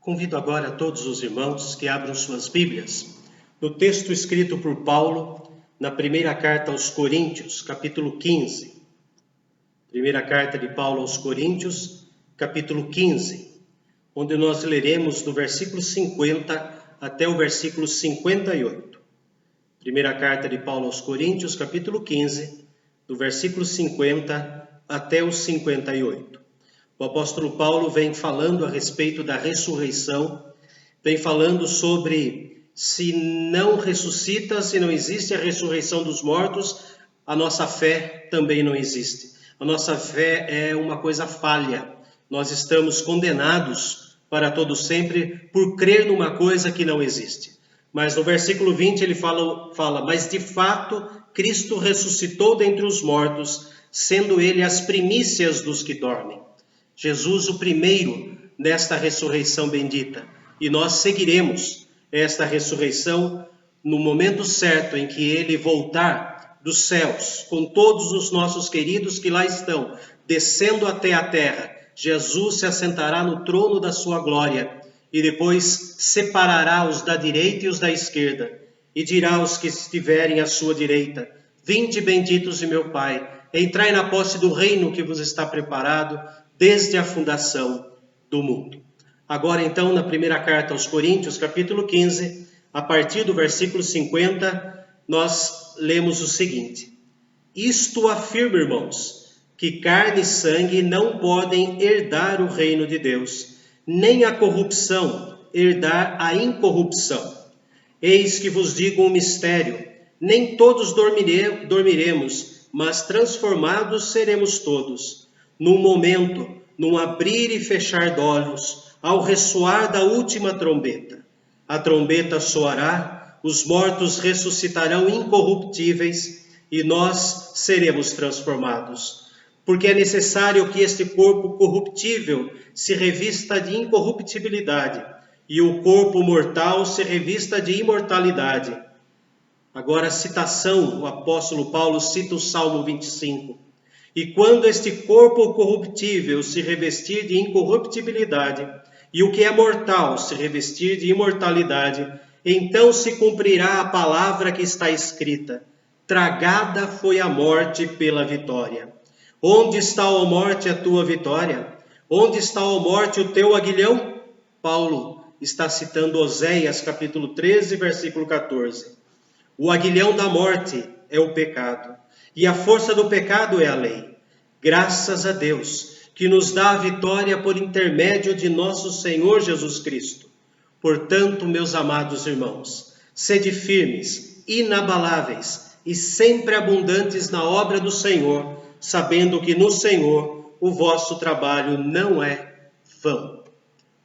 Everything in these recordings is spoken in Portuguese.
Convido agora todos os irmãos que abram suas Bíblias no texto escrito por Paulo na primeira carta aos Coríntios, capítulo 15. Primeira carta de Paulo aos Coríntios, capítulo 15, onde nós leremos do versículo 50 até o versículo 58. Primeira carta de Paulo aos Coríntios, capítulo 15, do versículo 50 até o 58. O apóstolo Paulo vem falando a respeito da ressurreição, vem falando sobre se não ressuscita, se não existe a ressurreição dos mortos, a nossa fé também não existe. A nossa fé é uma coisa falha. Nós estamos condenados para todo sempre por crer numa coisa que não existe. Mas no versículo 20 ele fala, mas de fato Cristo ressuscitou dentre os mortos, sendo ele as primícias dos que dormem. Jesus o primeiro nesta ressurreição bendita. E nós seguiremos esta ressurreição no momento certo em que ele voltar dos céus, com todos os nossos queridos que lá estão, descendo até a terra. Jesus se assentará no trono da sua glória e depois separará os da direita e os da esquerda e dirá aos que estiverem à sua direita: vinde benditos de meu Pai, entrai na posse do reino que vos está preparado desde a fundação do mundo. Agora então, na primeira carta aos Coríntios, capítulo 15, a partir do versículo 50, nós lemos o seguinte: isto afirma, irmãos, que carne e sangue não podem herdar o reino de Deus, nem a corrupção herdar a incorrupção. Eis que vos digo um mistério: nem todos dormiremos, mas transformados seremos todos, num momento, num abrir e fechar de olhos, ao ressoar da última trombeta. A trombeta soará, os mortos ressuscitarão incorruptíveis e nós seremos transformados. Porque é necessário que este corpo corruptível se revista de incorruptibilidade e o corpo mortal se revista de imortalidade. Agora a citação, o apóstolo Paulo cita o Salmo 25. E quando este corpo corruptível se revestir de incorruptibilidade, e o que é mortal se revestir de imortalidade, então se cumprirá a palavra que está escrita: tragada foi a morte pela vitória. Onde está, ó morte, a tua vitória? Onde está, ó morte, o teu aguilhão? Paulo está citando Oséias, capítulo 13, versículo 14. O aguilhão da morte é o pecado, e a força do pecado é a lei. Graças a Deus, que nos dá a vitória por intermédio de nosso Senhor Jesus Cristo. Portanto, meus amados irmãos, sede firmes, inabaláveis e sempre abundantes na obra do Senhor, sabendo que no Senhor o vosso trabalho não é vão.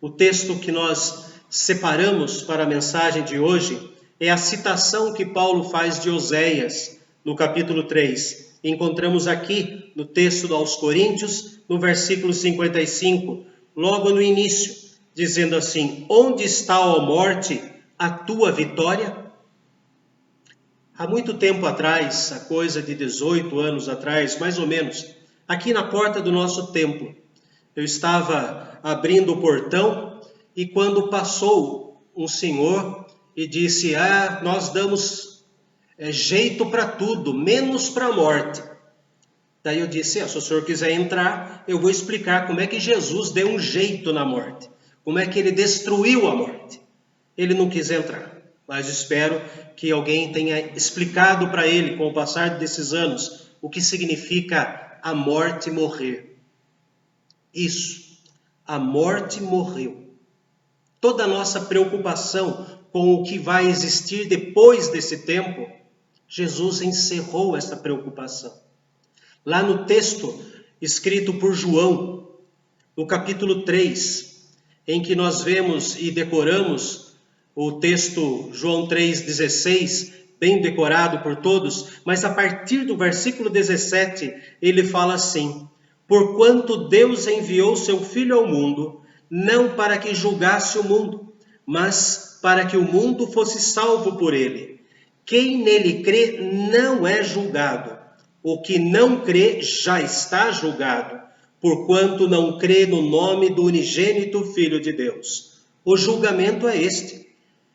O texto que nós separamos para a mensagem de hoje é a citação que Paulo faz de Oséias, no capítulo 3. Encontramos aqui no texto aos Coríntios, no versículo 55, logo no início, dizendo assim: onde está, ó morte, a tua vitória? Há muito tempo atrás, há coisa de 18 anos atrás, mais ou menos, aqui na porta do nosso templo, eu estava abrindo o portão e quando passou um senhor e disse: nós damos jeito para tudo, menos para a morte. Daí eu disse: se o senhor quiser entrar, eu vou explicar como é que Jesus deu um jeito na morte, como é que ele destruiu a morte. Ele não quis entrar, mas espero que alguém tenha explicado para ele, com o passar desses anos, o que significa a morte morrer. Isso, a morte morreu. Toda a nossa preocupação com o que vai existir depois desse tempo, Jesus encerrou essa preocupação. Lá no texto escrito por João, no capítulo 3, em que nós vemos e decoramos o texto João 3,16, bem decorado por todos, mas a partir do versículo 17, ele fala assim: porquanto Deus enviou seu Filho ao mundo, não para que julgasse o mundo, mas para que o mundo fosse salvo por ele. Quem nele crê não é julgado. O que não crê já está julgado, porquanto não crê no nome do unigênito Filho de Deus. O julgamento é este,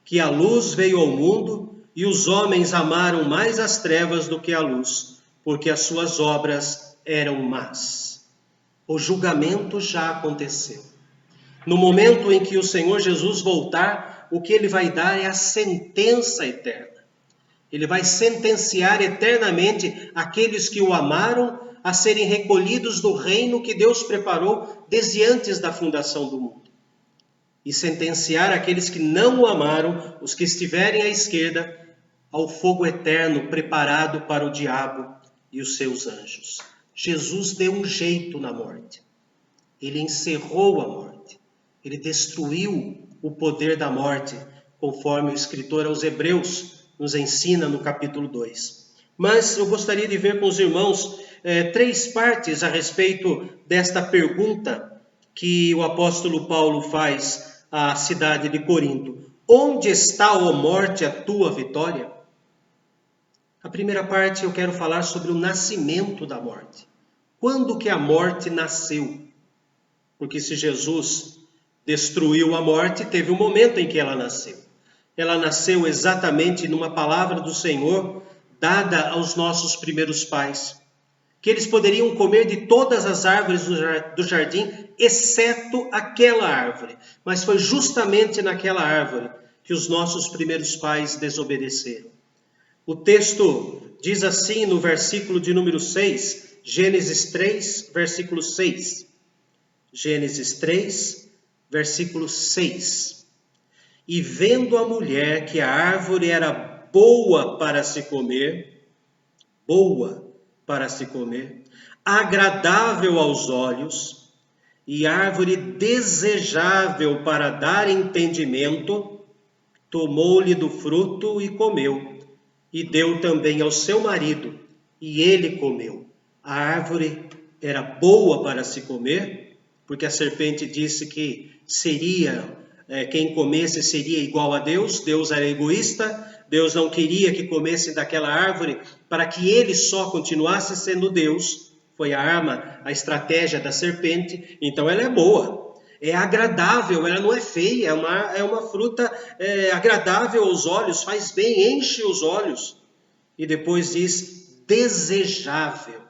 que a luz veio ao mundo e os homens amaram mais as trevas do que a luz, porque as suas obras eram más. O julgamento já aconteceu. No momento em que o Senhor Jesus voltar, o que ele vai dar é a sentença eterna. Ele vai sentenciar eternamente aqueles que o amaram a serem recolhidos do reino que Deus preparou desde antes da fundação do mundo. E sentenciar aqueles que não o amaram, os que estiverem à esquerda, ao fogo eterno preparado para o diabo e os seus anjos. Jesus deu um jeito na morte. Ele encerrou a morte. Ele destruiu o poder da morte, conforme o escritor aos Hebreus nos ensina no capítulo 2. Mas eu gostaria de ver com os irmãos 3 partes a respeito desta pergunta que o apóstolo Paulo faz à cidade de Corinto. Onde está, ó morte, a tua vitória? A primeira parte eu quero falar sobre o nascimento da morte. Quando que a morte nasceu? Porque se Jesus destruiu a morte, teve um momento em que ela nasceu. Ela nasceu exatamente numa palavra do Senhor dada aos nossos primeiros pais, que eles poderiam comer de todas as árvores do jardim, exceto aquela árvore. Mas foi justamente naquela árvore que os nossos primeiros pais desobedeceram. O texto diz assim no versículo de número 6, Gênesis 3, versículo 6. Gênesis 3, versículo 6. E vendo a mulher que a árvore era boa para se comer, agradável aos olhos, e árvore desejável para dar entendimento, tomou-lhe do fruto e comeu, e deu também ao seu marido, e ele comeu. A árvore era boa para se comer, porque a serpente disse que quem comesse seria igual a Deus. Deus era egoísta, Deus não queria que comessem daquela árvore para que ele só continuasse sendo Deus. Foi a arma, a estratégia da serpente. Então ela é boa, é agradável, ela não é feia, é uma fruta agradável aos olhos, faz bem, enche os olhos. E depois diz desejável.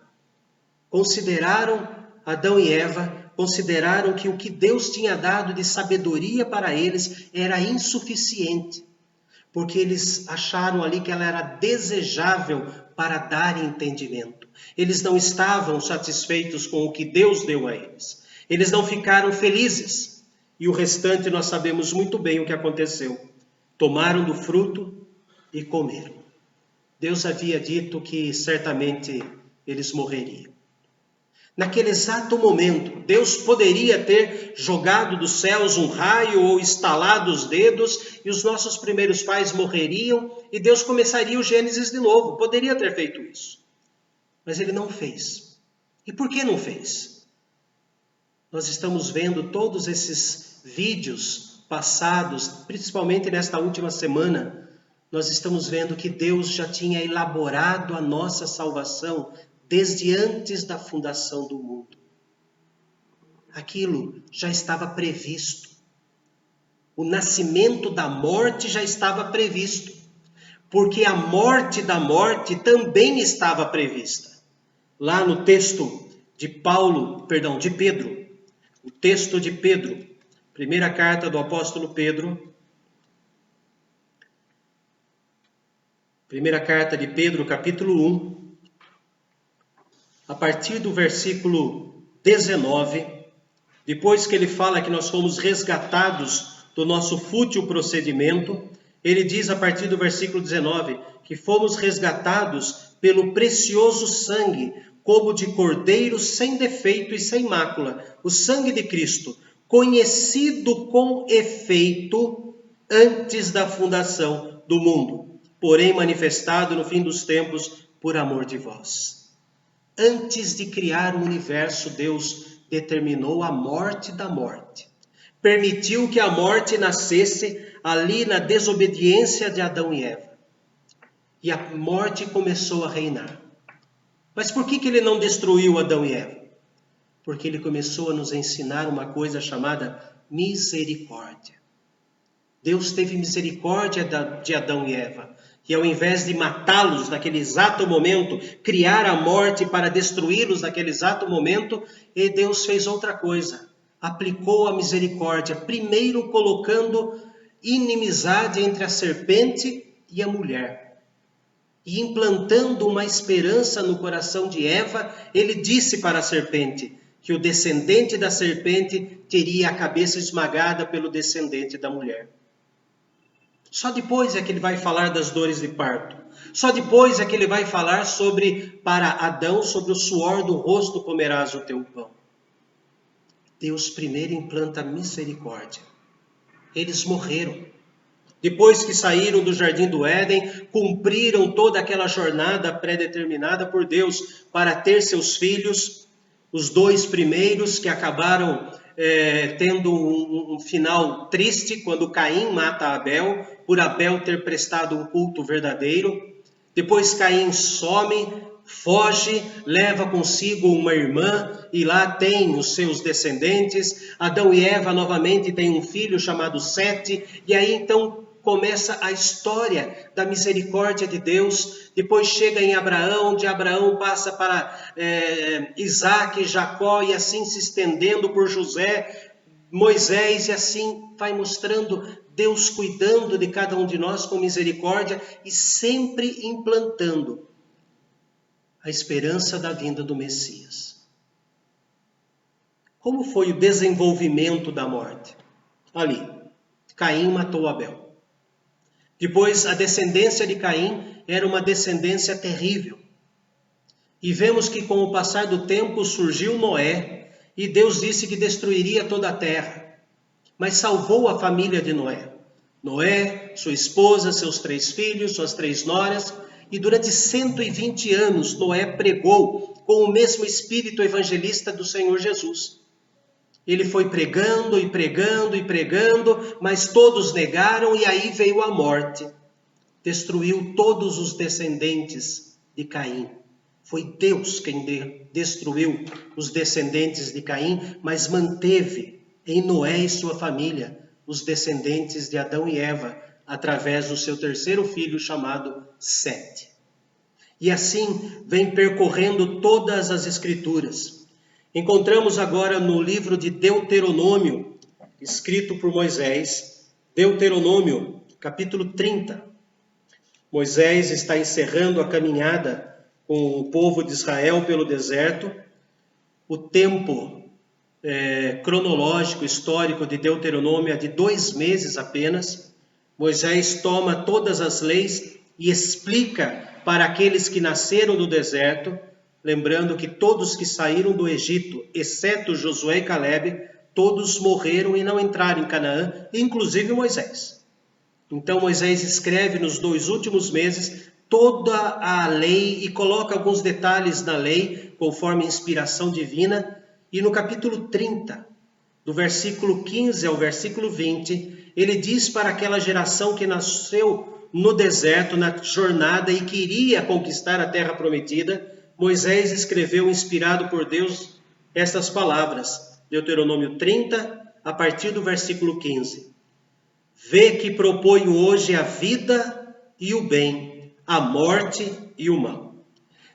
Consideraram Adão e Eva, consideraram que o que Deus tinha dado de sabedoria para eles era insuficiente, porque eles acharam ali que ela era desejável para dar entendimento. Eles não estavam satisfeitos com o que Deus deu a eles. Eles não ficaram felizes. E o restante nós sabemos muito bem o que aconteceu. Tomaram do fruto e comeram. Deus havia dito que certamente eles morreriam. Naquele exato momento, Deus poderia ter jogado dos céus um raio ou estalado os dedos e os nossos primeiros pais morreriam e Deus começaria o Gênesis de novo. Poderia ter feito isso. Mas ele não fez. E por que não fez? Nós estamos vendo todos esses vídeos passados, principalmente nesta última semana, nós estamos vendo que Deus já tinha elaborado a nossa salvação desde antes da fundação do mundo. Aquilo já estava previsto. O nascimento da morte já estava previsto, porque a morte da morte também estava prevista. Lá no texto de Pedro, o texto de Pedro, primeira carta do apóstolo Pedro, primeira carta de Pedro, capítulo 1, a partir do versículo 19, depois que ele fala que nós fomos resgatados do nosso fútil procedimento, ele diz a partir do versículo 19, que fomos resgatados pelo precioso sangue, como de cordeiro sem defeito e sem mácula, o sangue de Cristo, conhecido com efeito antes da fundação do mundo, porém manifestado no fim dos tempos por amor de vós. Antes de criar o universo, Deus determinou a morte da morte. Permitiu que a morte nascesse ali na desobediência de Adão e Eva. E a morte começou a reinar. Mas por que ele não destruiu Adão e Eva? Porque ele começou a nos ensinar uma coisa chamada misericórdia. Deus teve misericórdia de Adão e Eva. E ao invés de matá-los naquele exato momento, criar a morte para destruí-los naquele exato momento, e Deus fez outra coisa. Aplicou a misericórdia, primeiro colocando inimizade entre a serpente e a mulher. E implantando uma esperança no coração de Eva, ele disse para a serpente que o descendente da serpente teria a cabeça esmagada pelo descendente da mulher. Só depois é que ele vai falar das dores de parto. Só depois é que ele vai falar para Adão, sobre o suor do rosto comerás o teu pão. Deus primeiro implanta misericórdia. Eles morreram. Depois que saíram do jardim do Éden, cumpriram toda aquela jornada pré-determinada por Deus para ter seus filhos, os dois primeiros que acabaram tendo um final triste, quando Caim mata Abel, por Abel ter prestado um culto verdadeiro. Depois Caim some, foge, leva consigo uma irmã, e lá tem os seus descendentes. Adão e Eva novamente têm um filho chamado Sete, e aí então começa a história da misericórdia de Deus. Depois chega em Abraão, de Abraão passa para Isaac, Jacó, e assim se estendendo por José, Moisés, e assim vai mostrando Deus cuidando de cada um de nós com misericórdia e sempre implantando a esperança da vinda do Messias. Como foi o desenvolvimento da morte? Ali, Caim matou Abel. Depois, a descendência de Caim era uma descendência terrível. E vemos que com o passar do tempo surgiu Noé, e Deus disse que destruiria toda a terra, mas salvou a família de Noé. Noé, sua esposa, seus 3 filhos, suas 3 noras, e durante 120 anos Noé pregou com o mesmo espírito evangelista do Senhor Jesus. Ele foi pregando e pregando e pregando, mas todos negaram, e aí veio a morte. Destruiu todos os descendentes de Caim. Foi Deus quem destruiu os descendentes de Caim, mas manteve em Noé e sua família os descendentes de Adão e Eva, através do seu 3º filho chamado Sete. E assim vem percorrendo todas as Escrituras. Encontramos agora no livro de Deuteronômio, escrito por Moisés, Deuteronômio, capítulo 30. Moisés está encerrando a caminhada com o povo de Israel pelo deserto. O tempo cronológico, histórico de Deuteronômio é de 2 meses apenas. Moisés toma todas as leis e explica para aqueles que nasceram do deserto, lembrando que todos que saíram do Egito, exceto Josué e Calebe, todos morreram e não entraram em Canaã, inclusive Moisés. Então Moisés escreve nos 2 últimos meses toda a lei e coloca alguns detalhes na lei, conforme inspiração divina. E no capítulo 30, do versículo 15 ao versículo 20, ele diz para aquela geração que nasceu no deserto, na jornada, e queria conquistar a terra prometida, Moisés escreveu, inspirado por Deus, estas palavras, Deuteronômio 30, a partir do versículo 15. Vê que proponho hoje a vida e o bem, a morte e o mal.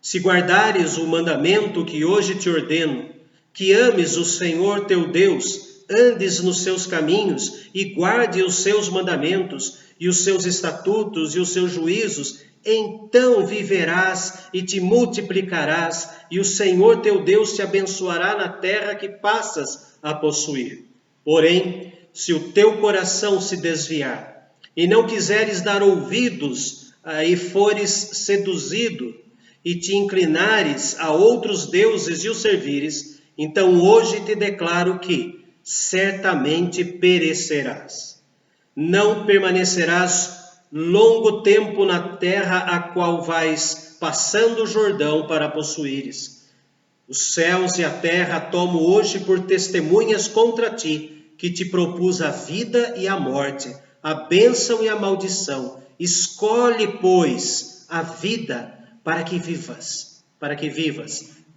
Se guardares o mandamento que hoje te ordeno, que ames o Senhor teu Deus, andes nos seus caminhos e guarde os seus mandamentos e os seus estatutos e os seus juízos, então viverás e te multiplicarás, e o Senhor teu Deus te abençoará na terra que passas a possuir. Porém, se o teu coração se desviar e não quiseres dar ouvidos e fores seduzido e te inclinares a outros deuses e os servires, então hoje te declaro que certamente perecerás. Não permanecerás longo tempo na terra a qual vais passando o Jordão para possuíres. Os céus e a terra tomo hoje por testemunhas contra ti, que te propus a vida e a morte, a bênção e a maldição. Escolhe, pois, a vida para que vivas,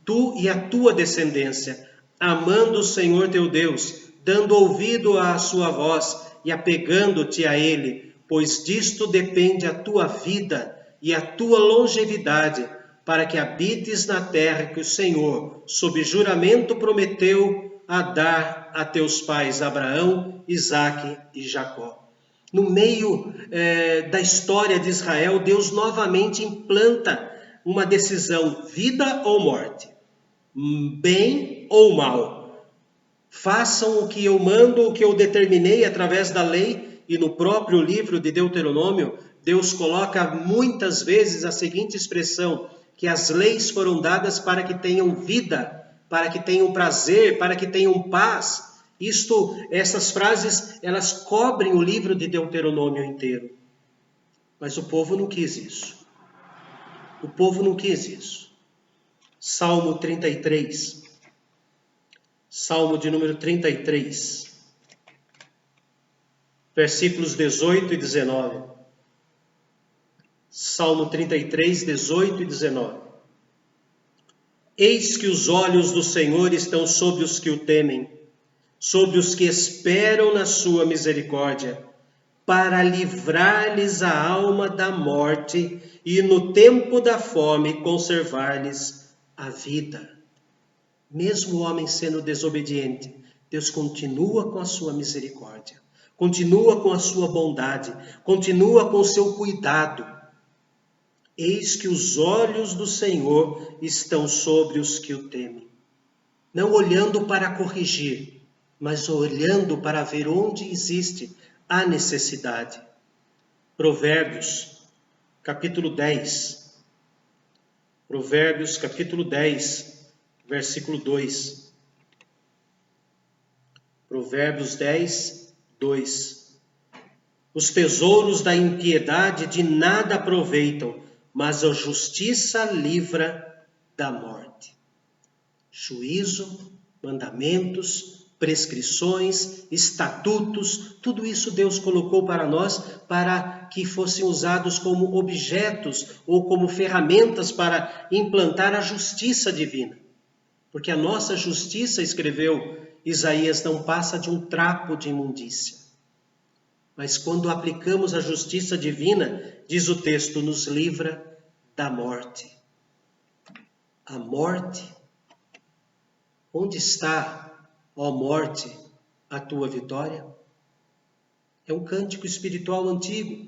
tu e a tua descendência, amando o Senhor teu Deus, dando ouvido à sua voz, e apegando-te a ele, pois disto depende a tua vida e a tua longevidade, para que habites na terra que o Senhor, sob juramento, prometeu a dar a teus pais Abraão, Isaque e Jacó. No meio da história de Israel, Deus novamente implanta uma decisão: vida ou morte, bem ou mal. Façam o que eu mando, o que eu determinei através da lei. E no próprio livro de Deuteronômio, Deus coloca muitas vezes a seguinte expressão: que as leis foram dadas para que tenham vida, para que tenham prazer, para que tenham paz. Essas frases, elas cobrem o livro de Deuteronômio inteiro. Mas o povo não quis isso. O povo não quis isso. Salmo 33. Salmo de número 33. Versículos 18 e 19. Salmo 33, 18 e 19. Eis que os olhos do Senhor estão sobre os que o temem, sobre os que esperam na sua misericórdia, para livrar-lhes a alma da morte e no tempo da fome conservar-lhes a vida. Mesmo o homem sendo desobediente, Deus continua com a sua misericórdia, continua com a sua bondade, continua com o seu cuidado. Eis que os olhos do Senhor estão sobre os que o temem, não olhando para corrigir, mas olhando para ver onde existe a necessidade. Provérbios, capítulo 10. Provérbios, capítulo 10, versículo 2. Provérbios 10, 2. Os tesouros da impiedade de nada aproveitam, mas a justiça livra da morte. Juízo, mandamentos, prescrições, estatutos, tudo isso Deus colocou para nós para que fossem usados como objetos ou como ferramentas para implantar a justiça divina. Porque a nossa justiça, escreveu Isaías, não passa de um trapo de imundícia. Mas quando aplicamos a justiça divina, diz o texto, nos livra da morte. A morte, onde está, ó morte, a tua vitória? É um cântico espiritual antigo.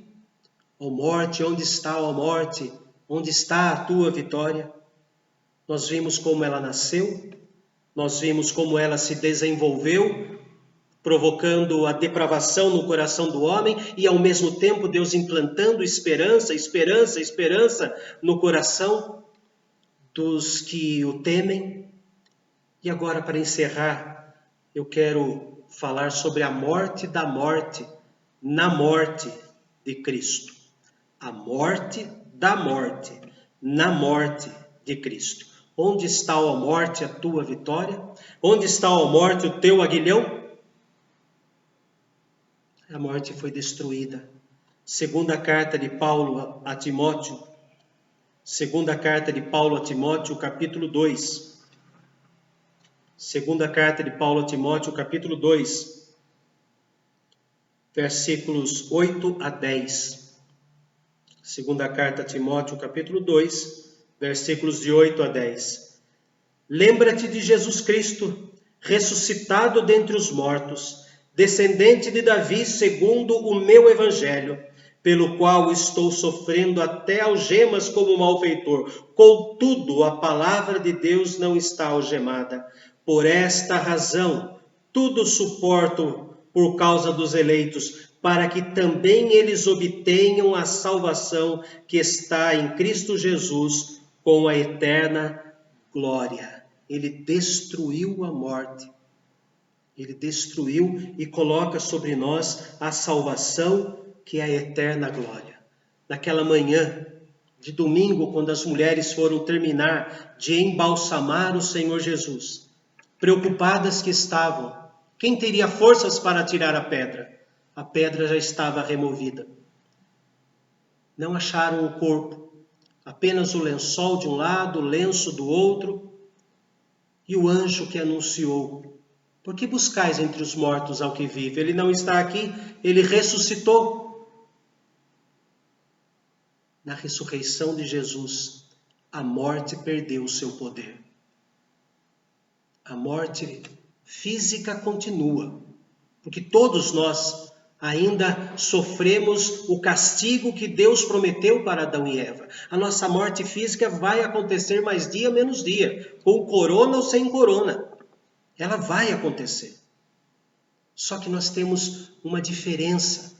Ó morte, onde está, ó morte? Onde está a tua vitória? Nós vimos como ela nasceu, nós vimos como ela se desenvolveu, provocando a depravação no coração do homem e ao mesmo tempo Deus implantando esperança, esperança, esperança no coração dos que o temem. E agora, para encerrar, eu quero falar sobre a morte da morte, na morte de Cristo. A morte da morte, na morte de Cristo. Onde está, ó morte, a tua vitória? Onde está, ó morte, o teu aguilhão? A morte foi destruída. Segunda carta de Paulo a Timóteo. Segunda carta de Paulo a Timóteo, capítulo 2. Segunda carta de Paulo a Timóteo, capítulo 2, versículos 8 a 10. Segunda carta a Timóteo, capítulo 2, versículos de 8 a 10. Lembra-te de Jesus Cristo, ressuscitado dentre os mortos, descendente de Davi, segundo o meu evangelho, pelo qual estou sofrendo até algemas como malfeitor. Contudo, a palavra de Deus não está algemada. Por esta razão, tudo suporto por causa dos eleitos, para que também eles obtenham a salvação que está em Cristo Jesus com a eterna glória. Ele destruiu a morte. Ele destruiu e coloca sobre nós a salvação que é a eterna glória. Naquela manhã de domingo, quando as mulheres foram terminar de embalsamar o Senhor Jesus, preocupadas que estavam, quem teria forças para tirar a pedra? A pedra já estava removida. Não acharam o corpo, apenas o lençol de um lado, o lenço do outro, e o anjo que anunciou Por que buscais entre os mortos ao que vive? Ele não está aqui, ele ressuscitou. Na ressurreição de Jesus, a morte perdeu o seu poder. A morte física continua, porque todos nós ainda sofremos o castigo que Deus prometeu para Adão e Eva. A nossa morte física vai acontecer mais dia menos dia, com corona ou sem corona. Ela vai acontecer. Só que nós temos uma diferença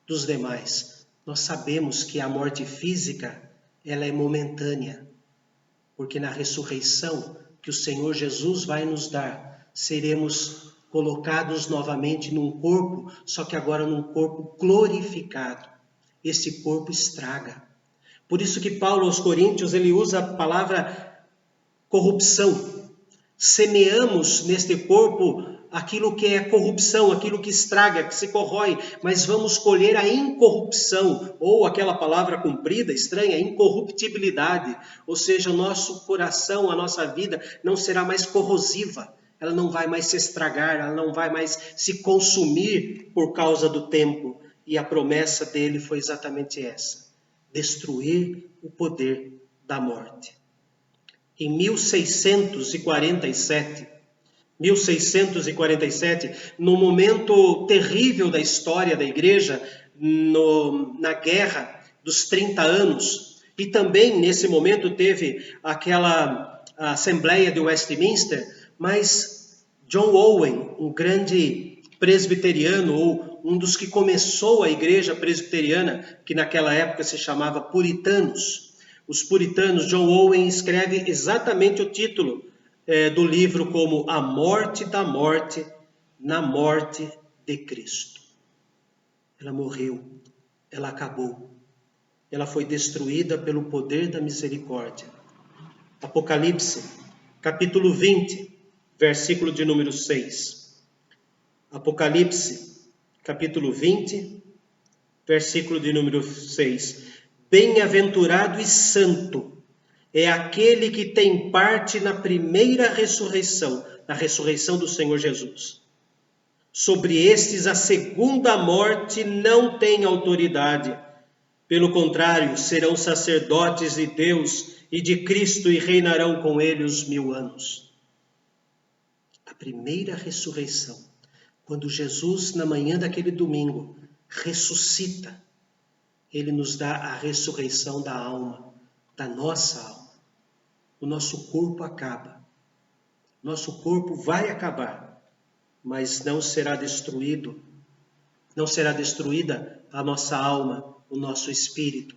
dos demais. Nós sabemos que a morte física, ela é momentânea. Porque na ressurreição que o Senhor Jesus vai nos dar, seremos colocados novamente num corpo, só que agora num corpo glorificado. Esse corpo estraga. Por isso que Paulo aos Coríntios, ele usa a palavra corrupção. Semeamos neste corpo aquilo que é corrupção, aquilo que estraga, que se corrói, mas vamos colher a incorrupção, ou aquela palavra comprida, estranha, incorruptibilidade. Ou seja, o nosso coração, a nossa vida não será mais corrosiva, ela não vai mais se estragar, ela não vai mais se consumir por causa do tempo. E a promessa dele foi exatamente essa: destruir o poder da morte. Em 1647, no momento terrível da história da igreja, na guerra dos 30 anos, e também nesse momento teve aquela Assembleia de Westminster, mas John Owen, um grande presbiteriano, ou um dos que começou a igreja presbiteriana, que naquela época se chamava Puritanos, os puritanos, John Owen escreve exatamente o título do livro como A Morte da Morte na Morte de Cristo. Ela morreu, ela acabou, ela foi destruída pelo poder da misericórdia. Apocalipse, capítulo 20, versículo de número 6. Apocalipse, capítulo 20, versículo de número 6. Bem-aventurado e santo é aquele que tem parte na primeira ressurreição, na ressurreição do Senhor Jesus. Sobre estes a segunda morte não tem autoridade. Pelo contrário, serão sacerdotes de Deus e de Cristo e reinarão com ele os 1000 anos. A primeira ressurreição, quando Jesus, na manhã daquele domingo, ressuscita, ele nos dá a ressurreição da alma, da nossa alma. O nosso corpo acaba. Nosso corpo vai acabar, mas não será destruído. Não será destruída a nossa alma, o nosso espírito.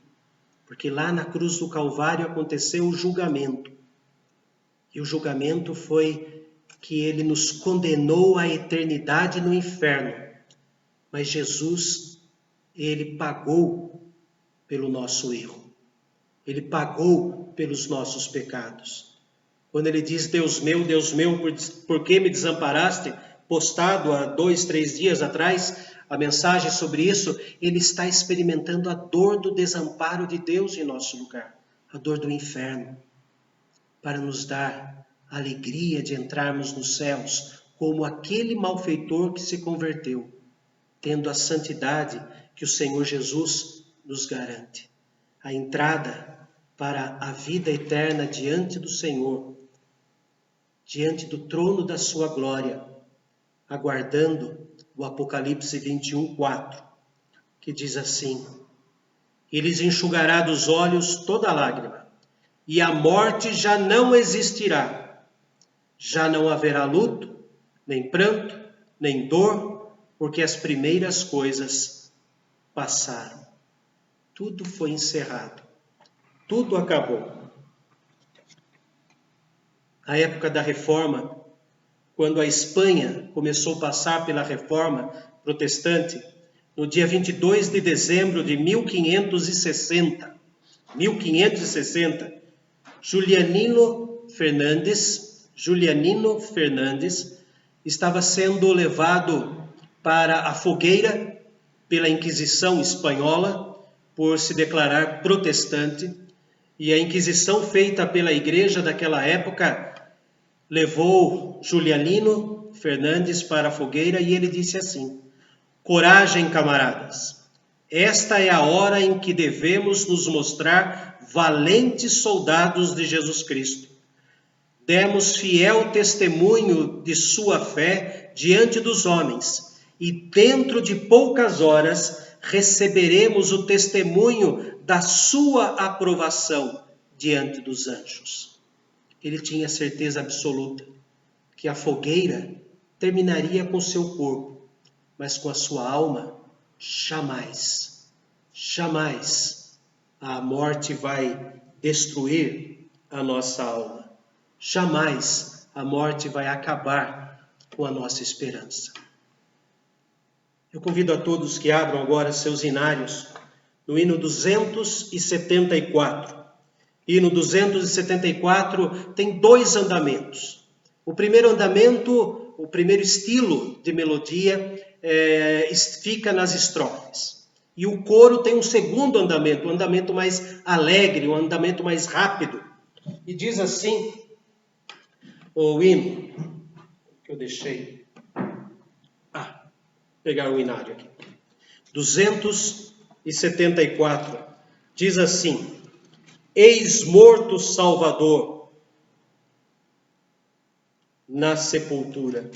Porque lá na cruz do Calvário aconteceu o julgamento. E o julgamento foi que ele nos condenou à eternidade no inferno. Mas Jesus, ele pagou pelo nosso erro. Ele pagou pelos nossos pecados. Quando ele diz, Deus meu, por que me desamparaste? Postado há 2, 3 dias atrás, a mensagem sobre isso, ele está experimentando a dor do desamparo de Deus em nosso lugar. A dor do inferno. Para nos dar a alegria de entrarmos nos céus, como aquele malfeitor que se converteu, tendo a santidade que o Senhor Jesus nos garante. A entrada para a vida eterna diante do Senhor, diante do trono da sua glória, aguardando o Apocalipse 21, 4, que diz assim: E lhes enxugará dos olhos toda lágrima, e a morte já não existirá. Já não haverá luto, nem pranto, nem dor, porque as primeiras coisas passaram. Tudo foi encerrado. Tudo acabou. Na época da Reforma, quando a Espanha começou a passar pela Reforma protestante, no dia 22 de dezembro de 1560, Julianino Fernandes estava sendo levado para a fogueira pela Inquisição espanhola por se declarar protestante, e a Inquisição feita pela igreja daquela época levou Julianino Fernandes para a fogueira e ele disse assim: coragem, camaradas, esta é a hora em que devemos nos mostrar valentes soldados de Jesus Cristo. Demos fiel testemunho de sua fé diante dos homens, e dentro de poucas horas receberemos o testemunho da sua aprovação diante dos anjos. Ele tinha certeza absoluta que a fogueira terminaria com seu corpo, mas com a sua alma, jamais, jamais a morte vai destruir a nossa alma. Jamais a morte vai acabar com a nossa esperança. Eu convido a todos que abram agora seus hinários no hino 274. Hino 274 tem 2 andamentos. O primeiro andamento, o primeiro estilo de melodia fica nas estrofes. E o coro tem um segundo andamento, um andamento mais alegre, um andamento mais rápido. E diz assim o hino que eu deixei. Pegar o hinário aqui. 274. Diz assim: eis morto Salvador na sepultura.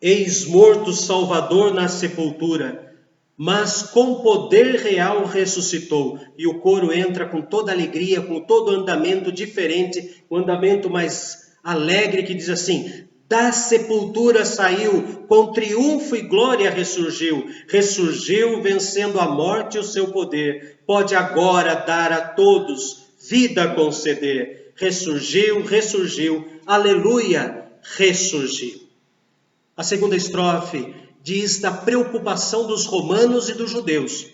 Eis morto Salvador na sepultura, mas com poder real ressuscitou. E o coro entra com toda alegria, com todo andamento diferente, um andamento mais alegre que diz assim: da sepultura saiu, com triunfo e glória ressurgiu. Ressurgiu, vencendo a morte e o seu poder. Pode agora dar a todos vida conceder. Ressurgiu, ressurgiu, aleluia, ressurgiu. A segunda estrofe diz da preocupação dos romanos e dos judeus.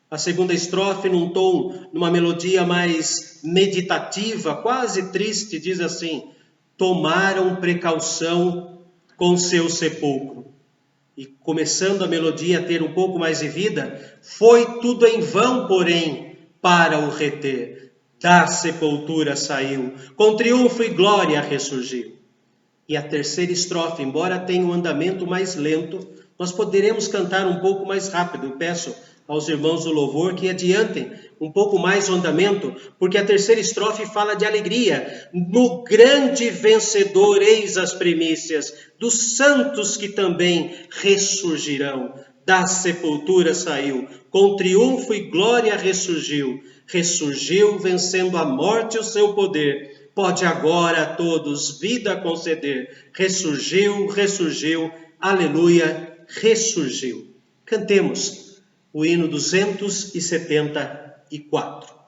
A segunda estrofe, numa melodia mais meditativa, quase triste, diz assim: tomaram precaução com seu sepulcro. E começando a melodia a ter um pouco mais de vida, foi tudo em vão, porém, para o reter. Da sepultura saiu, com triunfo e glória ressurgiu. E a terceira estrofe, embora tenha um andamento mais lento, nós poderemos cantar um pouco mais rápido. Eu peço aos irmãos do louvor que adiantem um pouco mais o andamento, porque a terceira estrofe fala de alegria. No grande vencedor, eis as primícias dos santos que também ressurgirão. Da sepultura saiu, com triunfo e glória ressurgiu. Ressurgiu, vencendo a morte e o seu poder. Pode agora a todos vida conceder. Ressurgiu, ressurgiu, aleluia, ressurgiu. Cantemos o hino 274.